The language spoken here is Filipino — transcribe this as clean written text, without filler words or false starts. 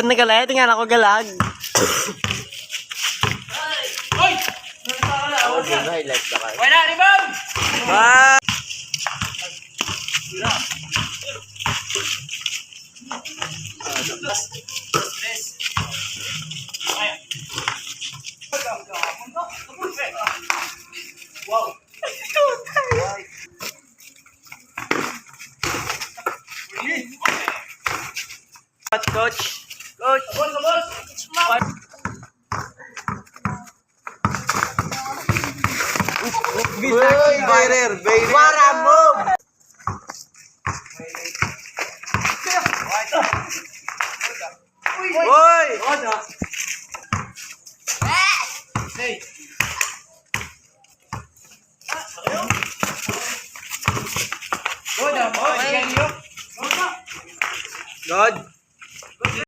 Nagalayat nga ako galag. Oy! Highlight ka kayo. Wala, rebound! Ah! Wow! Coach. Coach. Uy, Bearer! Wara mo! Uy! Hey! Good, God.